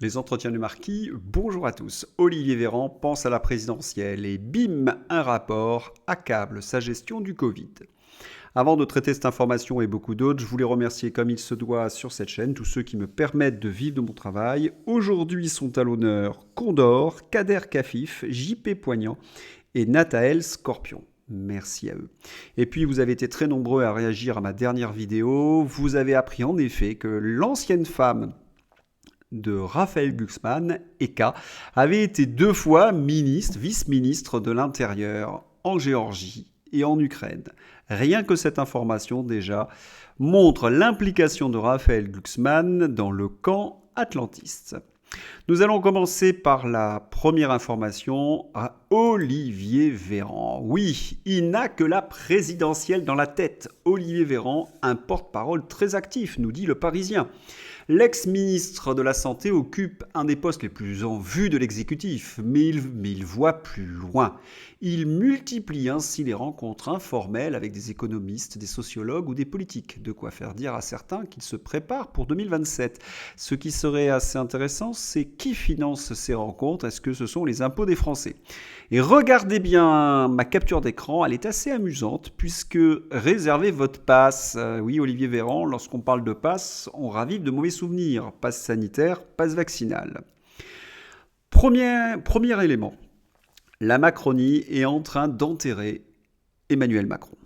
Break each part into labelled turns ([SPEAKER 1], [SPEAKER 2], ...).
[SPEAKER 1] Les entretiens du marquis, bonjour à tous. Olivier Véran pense à la présidentielle et bim, un rapport accable sa gestion du Covid. Avant de traiter cette information et beaucoup d'autres, je voulais remercier comme il se doit sur cette chaîne tous ceux qui me permettent de vivre de mon travail. Aujourd'hui sont à l'honneur Condor, Kader Kafif, JP Poignant et Nathaël Scorpion. Merci à eux. Et puis vous avez été très nombreux à réagir à ma dernière vidéo. Vous avez appris en effet que l'ancienne femme de Raphaël Glucksmann, Eka, avait été 2 fois vice-ministre de l'Intérieur en Géorgie et en Ukraine. Rien que cette information déjà montre l'implication de Raphaël Glucksmann dans le camp atlantiste. Nous allons commencer par la première information à Olivier Véran. Oui, il n'a que la présidentielle dans la tête. Olivier Véran, un porte-parole très actif, nous dit le Parisien. L'ex-ministre de la Santé occupe un des postes les plus en vue de l'exécutif, mais il voit plus loin. Il multiplie ainsi les rencontres informelles avec des économistes, des sociologues ou des politiques, de quoi faire dire à certains qu'il se prépare pour 2027. Ce qui serait assez intéressant, c'est qui finance ces rencontres. Est-ce que ce sont les impôts des Français ? Et regardez bien ma capture d'écran, elle est assez amusante puisque réservez votre passe. Oui, Olivier Véran, lorsqu'on parle de passe, on ravive de mauvais souvenirs. Passe sanitaire, passe vaccinal. Premier élément, la Macronie est en train d'enterrer Emmanuel Macron.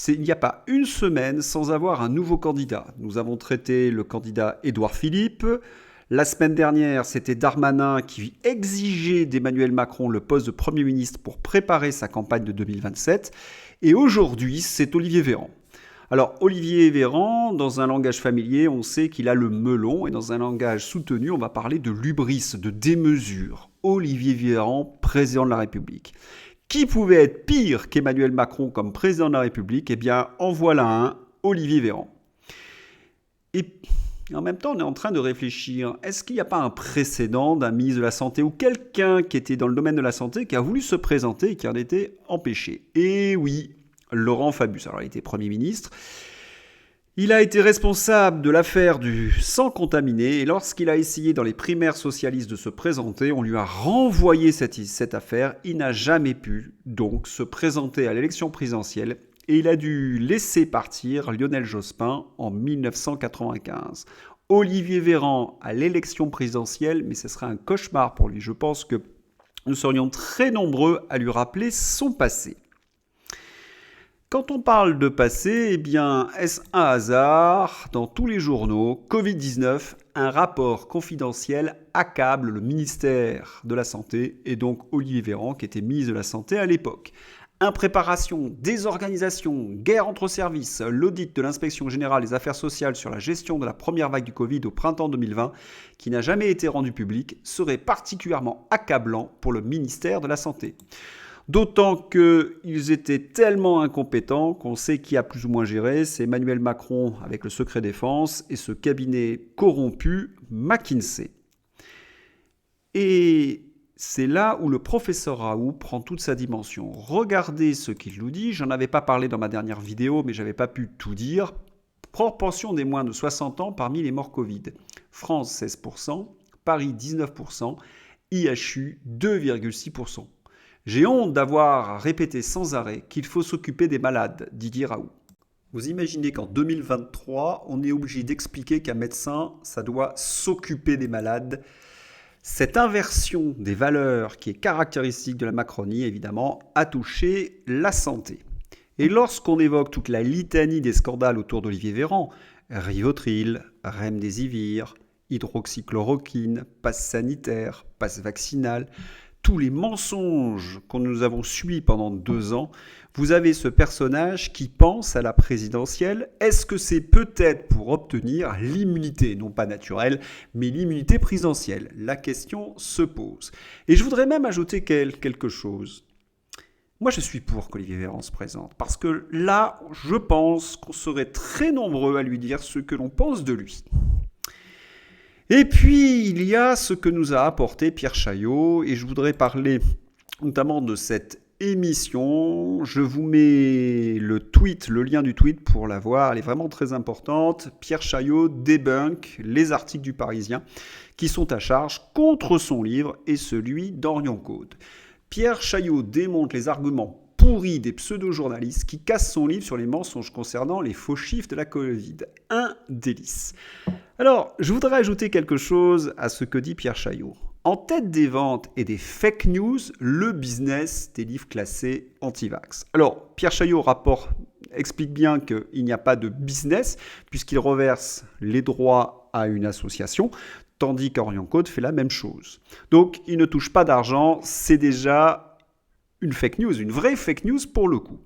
[SPEAKER 1] Il n'y a pas une semaine sans avoir un nouveau candidat. Nous avons traité le candidat Édouard Philippe. La semaine dernière, c'était Darmanin qui exigeait d'Emmanuel Macron le poste de Premier ministre pour préparer sa campagne de 2027. Et aujourd'hui, c'est Olivier Véran. Alors, Olivier Véran, dans un langage familier, on sait qu'il a le melon. Et dans un langage soutenu, on va parler de l'hubris, de démesure. Olivier Véran, président de la République. Qui pouvait être pire qu'Emmanuel Macron comme président de la République ? Eh bien, en voilà un, Olivier Véran. Et en même temps, on est en train de réfléchir, est-ce qu'il n'y a pas un précédent d'un ministre de la Santé ou quelqu'un qui était dans le domaine de la santé qui a voulu se présenter et qui en était empêché ? Et oui, Laurent Fabius. Alors, il était Premier ministre. Il a été responsable de l'affaire du sang contaminé et lorsqu'il a essayé dans les primaires socialistes de se présenter, on lui a renvoyé cette affaire. Il n'a jamais pu donc se présenter à l'élection présidentielle et il a dû laisser partir Lionel Jospin en 1995. Olivier Véran à l'élection présidentielle, mais ce serait un cauchemar pour lui. Je pense que nous serions très nombreux à lui rappeler son passé. Quand on parle de passé, eh bien, est-ce un hasard ? Dans tous les journaux, Covid-19, un rapport confidentiel accable le ministère de la Santé et donc Olivier Véran, qui était ministre de la Santé à l'époque. Impréparation, désorganisation, guerre entre services, l'audit de l'Inspection générale des affaires sociales sur la gestion de la première vague du Covid au printemps 2020, qui n'a jamais été rendu public, serait particulièrement accablant pour le ministère de la Santé. D'autant qu'ils étaient tellement incompétents qu'on sait qui a plus ou moins géré. C'est Emmanuel Macron avec le secret défense et ce cabinet corrompu McKinsey. Et c'est là où le professeur Raoult prend toute sa dimension. Regardez ce qu'il nous dit. J'en avais pas parlé dans ma dernière vidéo, mais j'avais pas pu tout dire. Proportion des moins de 60 ans parmi les morts Covid. France 16%, Paris 19%, IHU 2,6%. J'ai honte d'avoir répété sans arrêt qu'il faut s'occuper des malades, Didier Raoult. Vous imaginez qu'en 2023, on est obligé d'expliquer qu'un médecin, ça doit s'occuper des malades. Cette inversion des valeurs qui est caractéristique de la Macronie, évidemment, a touché la santé. Et lorsqu'on évoque toute la litanie des scandales autour d'Olivier Véran, Rivotril, Remdesivir, hydroxychloroquine, passe sanitaire, passe vaccinal, tous les mensonges que nous avons subis pendant 2 ans, vous avez ce personnage qui pense à la présidentielle. Est-ce que c'est peut-être pour obtenir l'immunité, non pas naturelle, mais l'immunité présidentielle ? La question se pose. Et je voudrais même ajouter quelque chose. Moi, je suis pour qu'Olivier Véran se présente, parce que là, je pense qu'on serait très nombreux à lui dire ce que l'on pense de lui. Et puis, il y a ce que nous a apporté Pierre Chaillot, et je voudrais parler notamment de cette émission. Je vous mets le lien du tweet pour la voir. Elle est vraiment très importante. Pierre Chaillot débunk les articles du Parisien qui sont à charge contre son livre et celui d'Orion-Code. Pierre Chaillot démonte les arguments pourris des pseudo-journalistes qui cassent son livre sur les mensonges concernant les faux chiffres de la Covid. Un délice. Alors, je voudrais ajouter quelque chose à ce que dit Pierre Chaillot. En tête des ventes et des fake news, le business des livres classés anti-vax. Alors, Pierre Chaillot explique bien qu'il n'y a pas de business puisqu'il reverse les droits à une association, tandis qu'Orion-Code fait la même chose. Donc, il ne touche pas d'argent, c'est déjà une fake news, une vraie fake news pour le coup.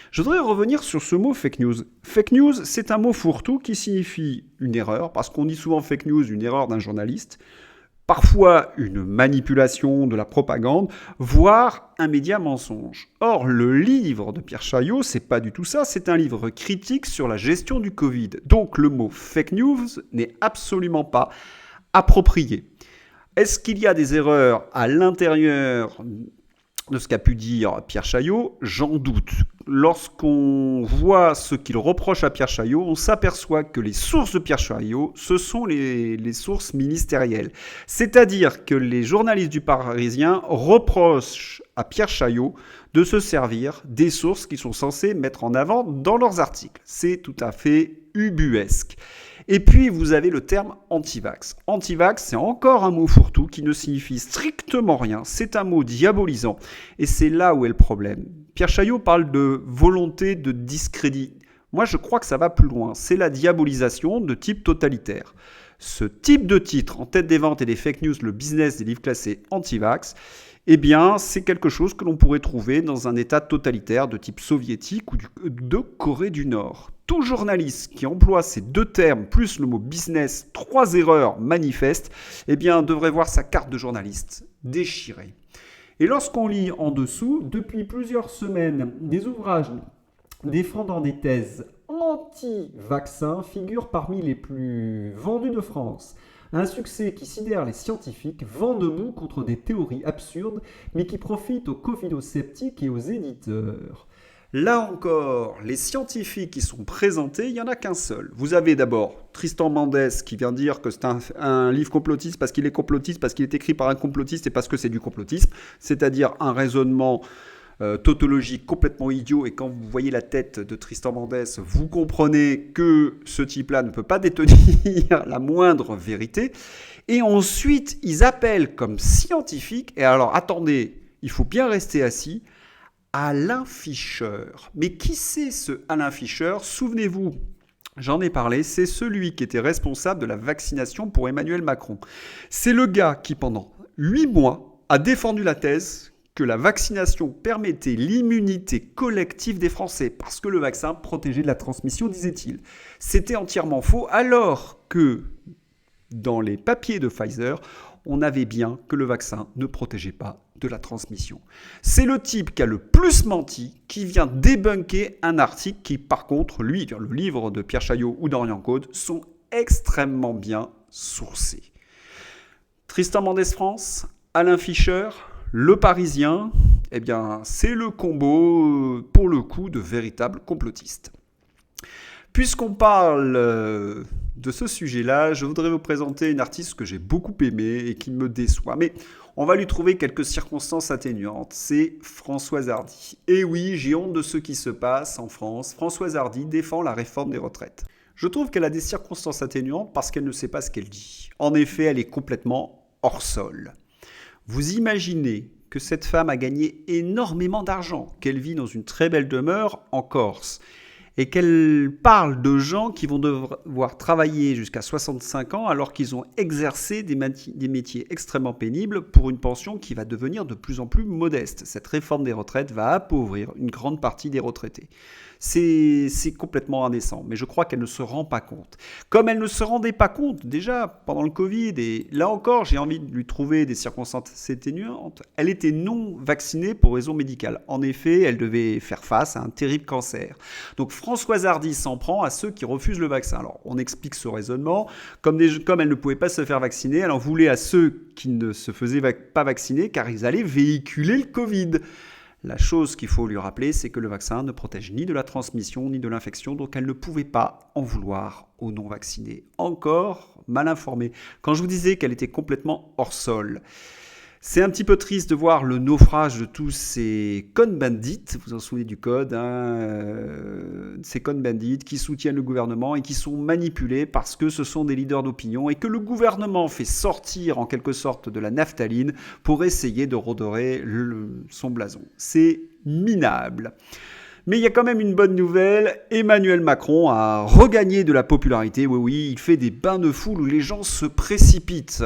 [SPEAKER 1] Je voudrais revenir sur ce mot fake news. Fake news, c'est un mot fourre-tout qui signifie une erreur, parce qu'on dit souvent fake news, une erreur d'un journaliste, parfois une manipulation de la propagande, voire un média mensonge. Or, le livre de Pierre Chaillot, c'est pas du tout ça, c'est un livre critique sur la gestion du Covid. Donc, le mot fake news n'est absolument pas approprié. Est-ce qu'il y a des erreurs à l'intérieur de ce qu'a pu dire Pierre Chaillot? J'en doute. Lorsqu'on voit ce qu'il reproche à Pierre Chaillot, on s'aperçoit que les sources de Pierre Chaillot, ce sont les sources ministérielles. C'est-à-dire que les journalistes du Parisien reprochent à Pierre Chaillot de se servir des sources qu'ils sont censés mettre en avant dans leurs articles. C'est tout à fait ubuesque. Et puis, vous avez le terme anti-vax. Anti-vax, c'est encore un mot fourre-tout qui ne signifie strictement rien. C'est un mot diabolisant. Et c'est là où est le problème. Pierre Chaillot parle de volonté de discrédit. Moi, je crois que ça va plus loin. C'est la diabolisation de type totalitaire. Ce type de titre, en tête des ventes et des fake news, le business des livres classés anti-vax, eh bien, c'est quelque chose que l'on pourrait trouver dans un état totalitaire de type soviétique ou de Corée du Nord. Tout journaliste qui emploie ces deux termes, plus le mot business, 3 erreurs manifestes, eh bien, devrait voir sa carte de journaliste déchirée. Et lorsqu'on lit en dessous, depuis plusieurs semaines, des ouvrages défendant des thèses anti-vaccins figurent parmi les plus vendus de France. Un succès qui sidère les scientifiques, vent debout contre des théories absurdes, mais qui profitent aux covidosceptiques et aux éditeurs. Là encore, les scientifiques qui sont présentés, il n'y en a qu'un seul. Vous avez d'abord Tristan Mendès qui vient dire que c'est un livre complotiste parce qu'il est complotiste, parce qu'il est écrit par un complotiste et parce que c'est du complotisme, c'est-à-dire un raisonnement tautologique complètement idiot, et quand vous voyez la tête de Tristan Mendès, vous comprenez que ce type-là ne peut pas détenir la moindre vérité. Et ensuite, ils appellent comme scientifique, et alors attendez, il faut bien rester assis, Alain Fischer. Mais qui c'est ce Alain Fischer? Souvenez-vous, j'en ai parlé, c'est celui qui était responsable de la vaccination pour Emmanuel Macron. C'est le gars qui, pendant 8 mois, a défendu la thèse que la vaccination permettait l'immunité collective des Français, parce que le vaccin protégeait de la transmission, disait-il. C'était entièrement faux, alors que dans les papiers de Pfizer, on avait bien que le vaccin ne protégeait pas de la transmission. C'est le type qui a le plus menti, qui vient débunker un article qui, par contre, lui, le livre de Pierre Chaillot ou d'Orion-Code, sont extrêmement bien sourcés. Tristan Mendès France, Alain Fischer, Le Parisien, eh bien, c'est le combo, pour le coup, de véritables complotistes. Puisqu'on parle de ce sujet-là, je voudrais vous présenter une artiste que j'ai beaucoup aimée et qui me déçoit. Mais on va lui trouver quelques circonstances atténuantes. C'est Françoise Hardy. Et oui, j'ai honte de ce qui se passe en France. Françoise Hardy défend la réforme des retraites. Je trouve qu'elle a des circonstances atténuantes parce qu'elle ne sait pas ce qu'elle dit. En effet, elle est complètement hors sol. Vous imaginez que cette femme a gagné énormément d'argent, qu'elle vit dans une très belle demeure en Corse, et qu'elle parle de gens qui vont devoir travailler jusqu'à 65 ans alors qu'ils ont exercé des métiers extrêmement pénibles pour une pension qui va devenir de plus en plus modeste. Cette réforme des retraites va appauvrir une grande partie des retraités. C'est complètement indécent, mais je crois qu'elle ne se rend pas compte. Comme elle ne se rendait pas compte déjà pendant le Covid, et là encore j'ai envie de lui trouver des circonstances atténuantes, elle était non vaccinée pour raison médicale. En effet, elle devait faire face à un terrible cancer. Donc Françoise Hardy s'en prend à ceux qui refusent le vaccin. Alors on explique ce raisonnement, comme elle ne pouvait pas se faire vacciner, elle en voulait à ceux qui ne se faisaient pas vacciner car ils allaient véhiculer le Covid. La chose qu'il faut lui rappeler, c'est que le vaccin ne protège ni de la transmission ni de l'infection, donc elle ne pouvait pas en vouloir aux non-vaccinés. Encore mal informés. Quand je vous disais qu'elle était complètement hors sol, c'est un petit peu triste de voir le naufrage de tous ces Cohn-Bendit, vous vous en souvenez du code, ces Cohn-Bendit qui soutiennent le gouvernement et qui sont manipulés parce que ce sont des leaders d'opinion et que le gouvernement fait sortir en quelque sorte de la naphtaline pour essayer de redorer son blason. C'est minable. Mais il y a quand même une bonne nouvelle, Emmanuel Macron a regagné de la popularité, oui, il fait des bains de foule où les gens se précipitent.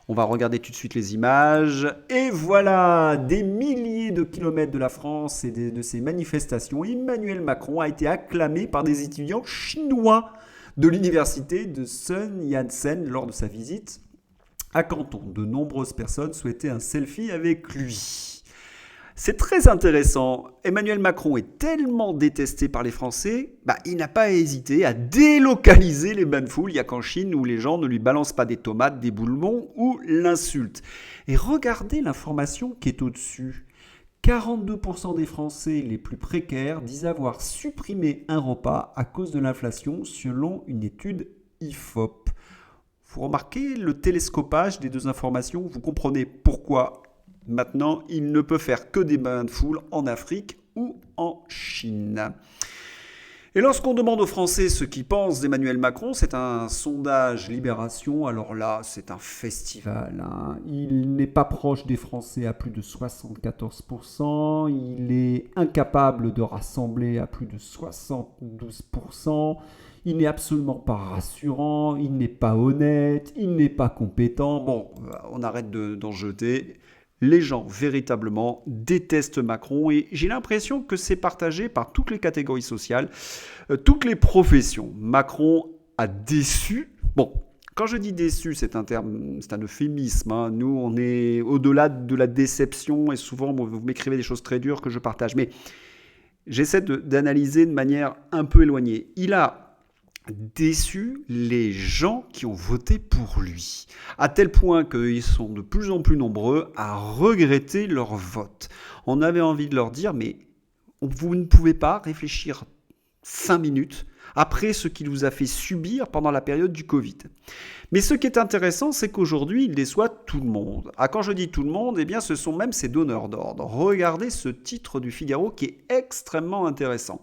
[SPEAKER 1] On va regarder tout de suite les images. Et voilà, des milliers de kilomètres de la France et de ces manifestations, Emmanuel Macron a été acclamé par des étudiants chinois de l'université de Sun Yat-sen lors de sa visite à Canton. De nombreuses personnes souhaitaient un selfie avec lui. C'est très intéressant. Emmanuel Macron est tellement détesté par les Français, il n'a pas hésité à délocaliser les bains de foule. Il n'y a qu'en Chine où les gens ne lui balancent pas des tomates, des boulemons ou l'insultent. Et regardez l'information qui est au-dessus. 42% des Français les plus précaires disent avoir supprimé un repas à cause de l'inflation selon une étude IFOP. Vous remarquez le télescopage des deux informations, vous comprenez pourquoi maintenant, il ne peut faire que des bains de foule en Afrique ou en Chine. Et lorsqu'on demande aux Français ce qu'ils pensent d'Emmanuel Macron, c'est un sondage Libération. Alors là, c'est un festival. Il n'est pas proche des Français à plus de 74%. Il est incapable de rassembler à plus de 72%. Il n'est absolument pas rassurant. Il n'est pas honnête. Il n'est pas compétent. Bon, on arrête d'en jeter. Les gens, véritablement, détestent Macron et j'ai l'impression que c'est partagé par toutes les catégories sociales, toutes les professions. Macron a déçu. Bon, quand je dis déçu, c'est un terme, c'est un euphémisme. Nous, on est au-delà de la déception et souvent, vous m'écrivez des choses très dures que je partage. Mais j'essaie d'analyser de manière un peu éloignée. Il a déçu les gens qui ont voté pour lui, à tel point qu'ils sont de plus en plus nombreux à regretter leur vote. On avait envie de leur dire, mais vous ne pouvez pas réfléchir 5 minutes après ce qu'il vous a fait subir pendant la période du Covid. Mais ce qui est intéressant, c'est qu'aujourd'hui, il déçoit tout le monde. Quand je dis tout le monde, eh bien, ce sont même ses donneurs d'ordre. Regardez ce titre du Figaro qui est extrêmement intéressant.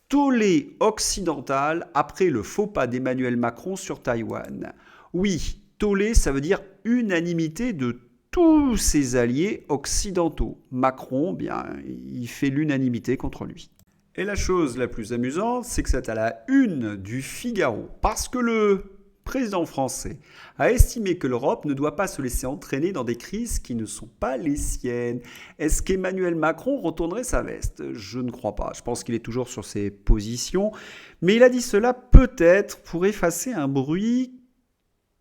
[SPEAKER 1] Tollé occidental après le faux pas d'Emmanuel Macron sur Taïwan. Oui, tollé, ça veut dire unanimité de tous ses alliés occidentaux. Macron, il fait l'unanimité contre lui. Et la chose la plus amusante, c'est que c'est à la une du Figaro, parce que le président français a estimé que l'Europe ne doit pas se laisser entraîner dans des crises qui ne sont pas les siennes. Est-ce qu'Emmanuel Macron retournerait sa veste ? Je ne crois pas. Je pense qu'il est toujours sur ses positions. Mais il a dit cela peut-être pour effacer un bruit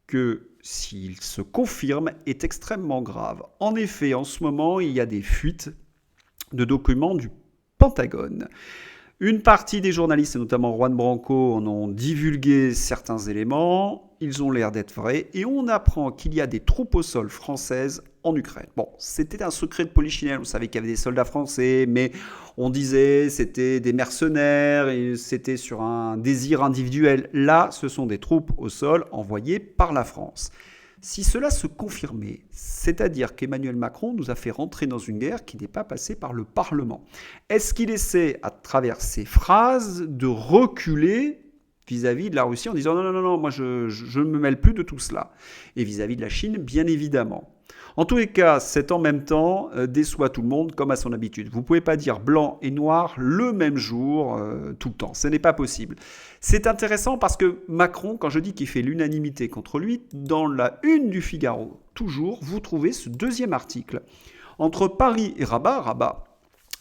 [SPEAKER 1] que, s'il se confirme, est extrêmement grave. En effet, en ce moment, il y a des fuites de documents du Pentagone. Une partie des journalistes, et notamment Juan Branco, en ont divulgué certains éléments. Ils ont l'air d'être vrais. Et on apprend qu'il y a des troupes au sol françaises en Ukraine. Bon, c'était un secret de polichinelle. On savait qu'il y avait des soldats français, mais on disait c'était des mercenaires, et c'était sur un désir individuel. Là, ce sont des troupes au sol envoyées par la France. Si cela se confirmait, c'est-à-dire qu'Emmanuel Macron nous a fait rentrer dans une guerre qui n'est pas passée par le Parlement, est-ce qu'il essaie, à travers ses phrases, de reculer vis-à-vis de la Russie en disant non, moi je ne me mêle plus de tout cela. Et vis-à-vis de la Chine, bien évidemment. En tous les cas, cet en même temps déçoit tout le monde comme à son habitude. Vous ne pouvez pas dire blanc et noir le même jour tout le temps. Ce n'est pas possible. C'est intéressant parce que Macron, quand je dis qu'il fait l'unanimité contre lui, dans la une du Figaro, toujours, vous trouvez ce deuxième article. Entre Paris et Rabat,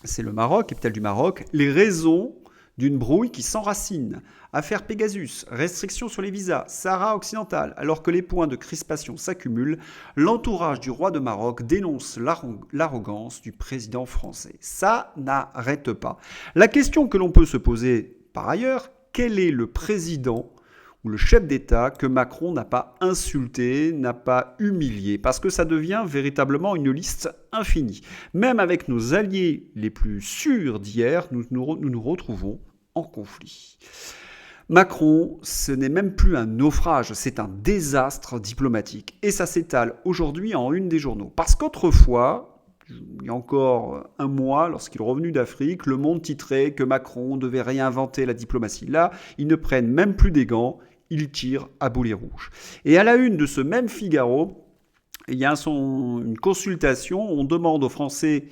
[SPEAKER 1] c'est le Maroc, capitale du Maroc, les raisons d'une brouille qui s'enracine. Affaire Pegasus, restrictions sur les visas, Sahara occidental. Alors que les points de crispation s'accumulent, l'entourage du roi de Maroc dénonce l'arrogance du président français. Ça n'arrête pas. La question que l'on peut se poser par ailleurs, quel est le président ou le chef d'État que Macron n'a pas insulté, n'a pas humilié, parce que ça devient véritablement une liste infinie. Même avec nos alliés les plus sûrs d'hier, nous nous retrouvons en conflit. Macron, ce n'est même plus un naufrage, c'est un désastre diplomatique. Et ça s'étale aujourd'hui en une des journaux. Parce qu'autrefois, il y a encore un mois, lorsqu'il est revenu d'Afrique, Le Monde titrait que Macron devait réinventer la diplomatie. Là, ils ne prennent même plus des gants, ils tirent à boulet rouge. Et à la une de ce même Figaro, il y a une consultation, on demande aux Français,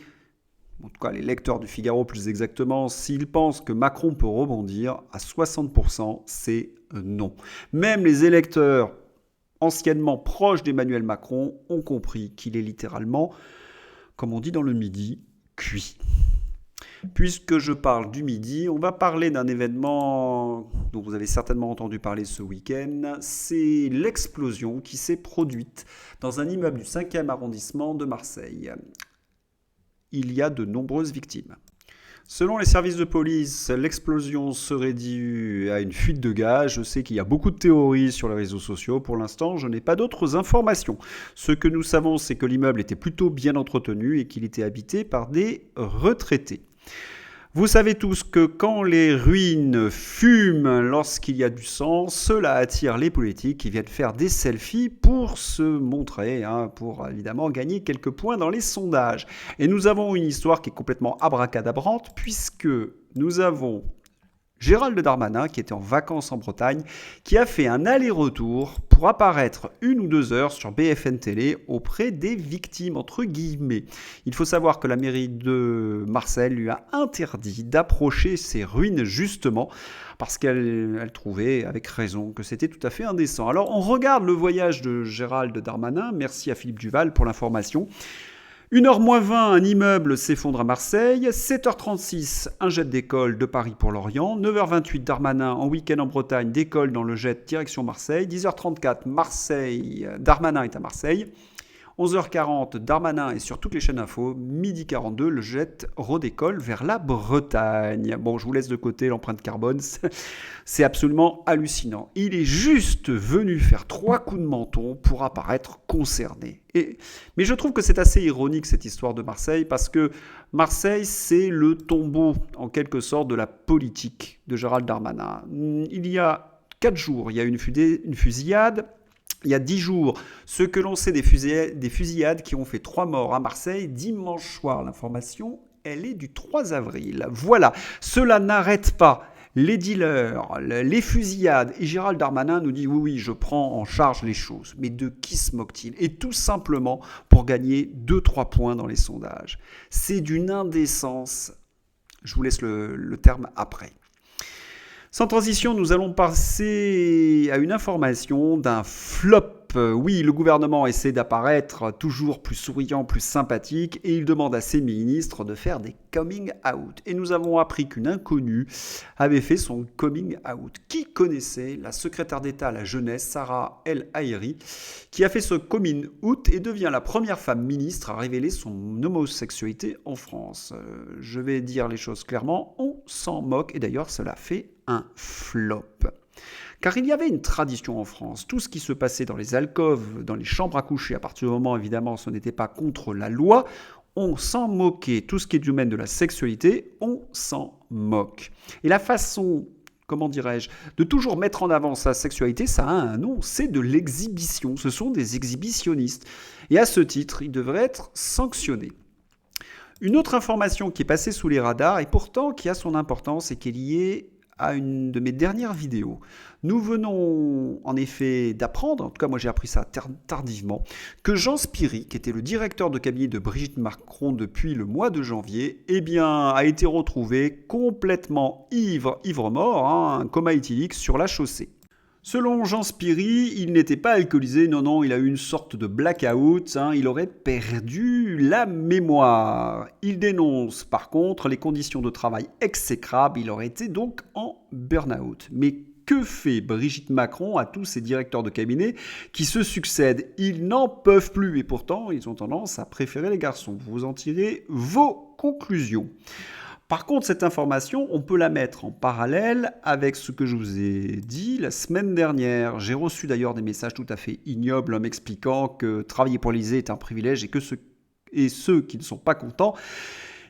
[SPEAKER 1] en tout cas les lecteurs du Figaro plus exactement, s'ils pensent que Macron peut rebondir. À 60%, c'est non. Même les électeurs anciennement proches d'Emmanuel Macron ont compris qu'il est littéralement, comme on dit dans le Midi, cuit. Puisque je parle du Midi, on va parler d'un événement dont vous avez certainement entendu parler ce week-end. C'est l'explosion qui s'est produite dans un immeuble du 5e arrondissement de Marseille. Il y a de nombreuses victimes. Selon les services de police, l'explosion serait due à une fuite de gaz. Je sais qu'il y a beaucoup de théories sur les réseaux sociaux. Pour l'instant, je n'ai pas d'autres informations. Ce que nous savons, c'est que l'immeuble était plutôt bien entretenu et qu'il était habité par des retraités. Vous savez tous que quand les ruines fument lorsqu'il y a du sang, cela attire les politiques qui viennent faire des selfies pour se montrer, pour évidemment gagner quelques points dans les sondages. Et nous avons une histoire qui est complètement abracadabrante puisque nous avons Gérald Darmanin, qui était en vacances en Bretagne, qui a fait un aller-retour pour apparaître 1 ou 2 heures sur BFM Télé auprès des victimes, entre guillemets. Il faut savoir que la mairie de Marseille lui a interdit d'approcher ces ruines, justement, parce qu'elle trouvait, avec raison, que c'était tout à fait indécent. Alors, on regarde le voyage de Gérald Darmanin. Merci à Philippe Duval pour l'information. 1h moins 20, un immeuble s'effondre à Marseille. 7h36, un jet d'école de Paris pour Lorient. 9h28, Darmanin en week-end en Bretagne, d'école dans le jet direction Marseille. 10h34, Darmanin est à Marseille. 11h40, Darmanin est sur toutes les chaînes info. Midi 42, le jet redécolle vers la Bretagne. Bon, je vous laisse de côté l'empreinte carbone. C'est absolument hallucinant. Il est juste venu faire 3 coups de menton pour apparaître concerné. Mais je trouve que c'est assez ironique cette histoire de Marseille parce que Marseille, c'est le tombeau en quelque sorte de la politique de Gérald Darmanin. Il y a 4 jours, il y a une fusillade. Il y a 10 jours, ce que l'on sait des fusillades qui ont fait 3 morts à Marseille, dimanche soir, l'information, elle est du 3 avril. Voilà, cela n'arrête pas les dealers, les fusillades. Et Gérald Darmanin nous dit oui, je prends en charge les choses. Mais de qui se moque-t-il? Et tout simplement pour gagner 2-3 points dans les sondages. C'est d'une indécence. Je vous laisse le terme après. Sans transition, nous allons passer à une information d'un flop. Oui, le gouvernement essaie d'apparaître toujours plus souriant, plus sympathique, et il demande à ses ministres de faire des coming out. Et nous avons appris qu'une inconnue avait fait son coming out. Qui connaissait la secrétaire d'État à la jeunesse, Sarah El Haïry, qui a fait ce coming out et devient la première femme ministre à révéler son homosexualité en France. Je vais dire les choses clairement, on s'en moque, et d'ailleurs cela fait un flop. Car il y avait une tradition en France, tout ce qui se passait dans les alcôves, dans les chambres à coucher, à partir du moment évidemment ce n'était pas contre la loi, on s'en moquait. Tout ce qui est du domaine de la sexualité, on s'en moque. Et la façon, comment dirais-je, de toujours mettre en avant sa sexualité, ça a un nom, c'est de l'exhibition. Ce sont des exhibitionnistes. Et à ce titre, ils devraient être sanctionnés. Une autre information qui est passée sous les radars et pourtant qui a son importance et qui est liée à une de mes dernières vidéos. Nous venons en effet d'apprendre, en tout cas moi j'ai appris ça tardivement, que Jean Spiry, qui était le directeur de cabinet de Brigitte Macron depuis le mois de janvier, a été retrouvé complètement ivre-mort, un coma éthylique sur la chaussée. Selon Jean Spiry, il n'était pas alcoolisé, non, il a eu une sorte de blackout, il aurait perdu la mémoire. Il dénonce par contre les conditions de travail exécrables, il aurait été donc en burn-out. Mais que fait Brigitte Macron à tous ces directeurs de cabinet qui se succèdent? Ils n'en peuvent plus et pourtant ils ont tendance à préférer les garçons. Vous en tirez vos conclusions. Par contre, cette information, on peut la mettre en parallèle avec ce que je vous ai dit la semaine dernière. J'ai reçu d'ailleurs des messages tout à fait ignobles m'expliquant que travailler pour l'Élysée est un privilège et ceux qui ne sont pas contents,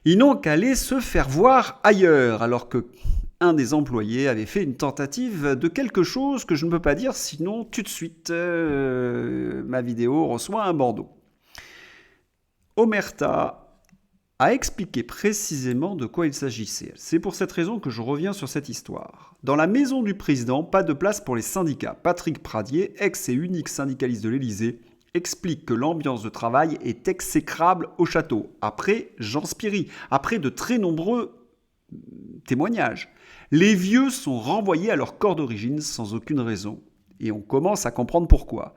[SPEAKER 1] ils n'ont qu'à aller se faire voir ailleurs, alors que un des employés avait fait une tentative de quelque chose que je ne peux pas dire, sinon tout de suite, ma vidéo reçoit un bandeau. Omerta a expliqué précisément de quoi il s'agissait. C'est pour cette raison que je reviens sur cette histoire. Dans la maison du président, pas de place pour les syndicats. Patrick Pradier, ex et unique syndicaliste de l'Élysée, explique que l'ambiance de travail est exécrable au château. Après Jean Spiri, après de très nombreux témoignages. Les vieux sont renvoyés à leur corps d'origine sans aucune raison. Et on commence à comprendre pourquoi.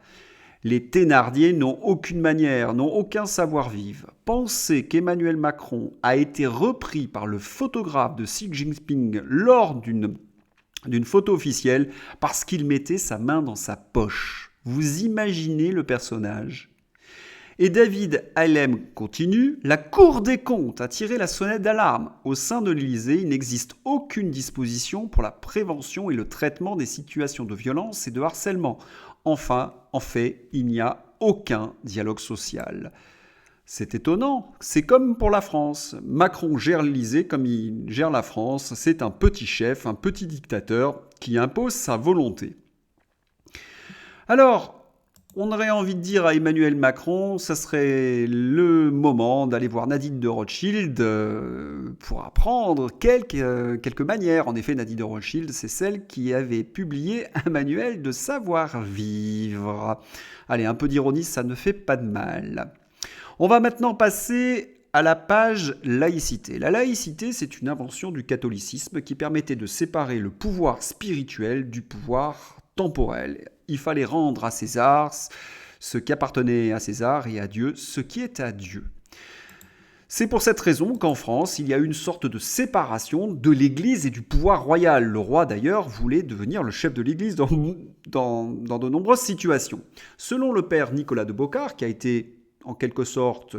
[SPEAKER 1] Les Thénardier n'ont aucune manière, n'ont aucun savoir-vivre. Penser qu'Emmanuel Macron a été repris par le photographe de Xi Jinping lors d'une photo officielle parce qu'il mettait sa main dans sa poche. Vous imaginez le personnage ? Et David Hallem continue, la Cour des comptes a tiré la sonnette d'alarme. Au sein de l'Élysée, il n'existe aucune disposition pour la prévention et le traitement des situations de violence et de harcèlement. Enfin, en fait, il n'y a aucun dialogue social. C'est étonnant, c'est comme pour la France. Macron gère l'Élysée comme il gère la France. C'est un petit chef, un petit dictateur qui impose sa volonté. Alors, on aurait envie de dire à Emmanuel Macron, ça serait le moment d'aller voir Nadine de Rothschild pour apprendre quelques manières. En effet, Nadine de Rothschild, c'est celle qui avait publié un manuel de savoir-vivre. Allez, un peu d'ironie, ça ne fait pas de mal. On va maintenant passer à la page laïcité. La laïcité, c'est une invention du catholicisme qui permettait de séparer le pouvoir spirituel du pouvoir temporel. Il fallait rendre à César ce qui appartenait à César et à Dieu ce qui est à Dieu. C'est pour cette raison qu'en France, il y a eu une sorte de séparation de l'Église et du pouvoir royal. Le roi, d'ailleurs, voulait devenir le chef de l'Église dans de nombreuses situations. Selon le père Nicolas de Beaucard, qui a été en quelque sorte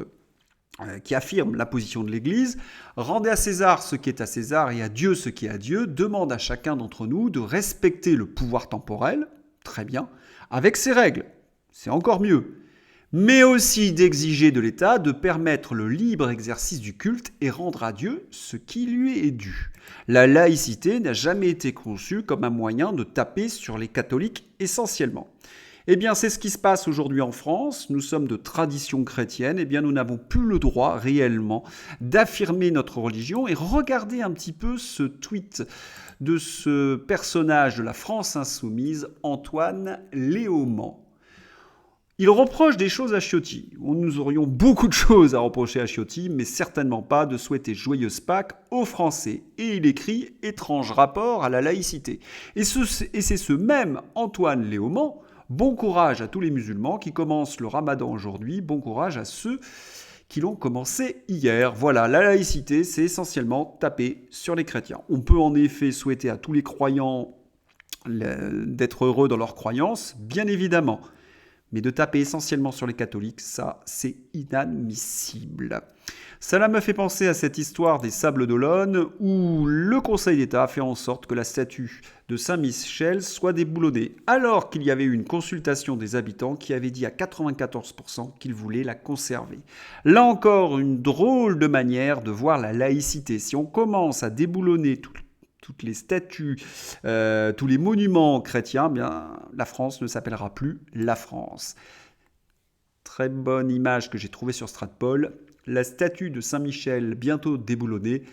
[SPEAKER 1] qui affirme la position de l'Église, rendez à César ce qui est à César et à Dieu ce qui est à Dieu, demande à chacun d'entre nous de respecter le pouvoir temporel, très bien, avec ses règles, c'est encore mieux, mais aussi d'exiger de l'État de permettre le libre exercice du culte et rendre à Dieu ce qui lui est dû. La laïcité n'a jamais été conçue comme un moyen de taper sur les catholiques essentiellement. Eh bien, c'est ce qui se passe aujourd'hui en France. Nous sommes de tradition chrétienne. Eh bien, nous n'avons plus le droit réellement d'affirmer notre religion. Et regardez un petit peu ce tweet de ce personnage de la France insoumise, Antoine Léaumont. Il reproche des choses à Ciotti. Nous aurions beaucoup de choses à reprocher à Ciotti, mais certainement pas de souhaiter joyeuse Pâques aux Français. Et il écrit « Étrange rapport à la laïcité ». Et c'est ce même Antoine Léaumont. Bon courage à tous les musulmans qui commencent le ramadan aujourd'hui. Bon courage à ceux qui l'ont commencé hier. Voilà, la laïcité, c'est essentiellement taper sur les chrétiens. On peut en effet souhaiter à tous les croyants d'être heureux dans leurs croyances, bien évidemment. Mais de taper essentiellement sur les catholiques, ça, c'est inadmissible. Cela me fait penser à cette histoire des Sables d'Olonne où le Conseil d'État a fait en sorte que la statue de Saint-Michel soit déboulonnée, alors qu'il y avait eu une consultation des habitants qui avait dit à 94% qu'ils voulaient la conserver. Là encore, une drôle de manière de voir la laïcité. Si on commence à déboulonner toutes les statues, tous les monuments chrétiens, bien, la France ne s'appellera plus la France. Très bonne image que j'ai trouvée sur Stratpol. La statue de Saint-Michel bientôt déboulonnée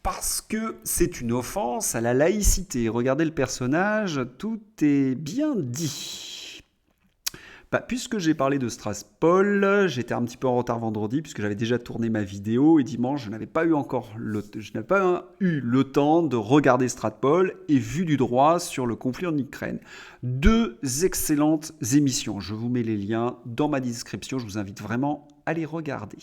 [SPEAKER 1] parce que c'est une offense à la laïcité. Regardez le personnage, tout est bien dit. Puisque j'ai parlé de Stratpol, j'étais un petit peu en retard vendredi puisque j'avais déjà tourné ma vidéo et dimanche je n'avais pas eu le temps de regarder Stratpol et Vue du droit sur le conflit en Ukraine. Deux excellentes émissions. Je vous mets les liens dans ma description. Je vous invite vraiment à les regarder.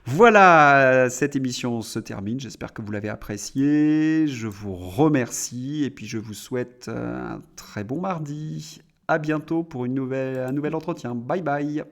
[SPEAKER 1] Voilà, cette émission se termine. J'espère que vous l'avez appréciée. Je vous remercie et puis je vous souhaite un très bon mardi. À bientôt pour un nouvel entretien. Bye bye.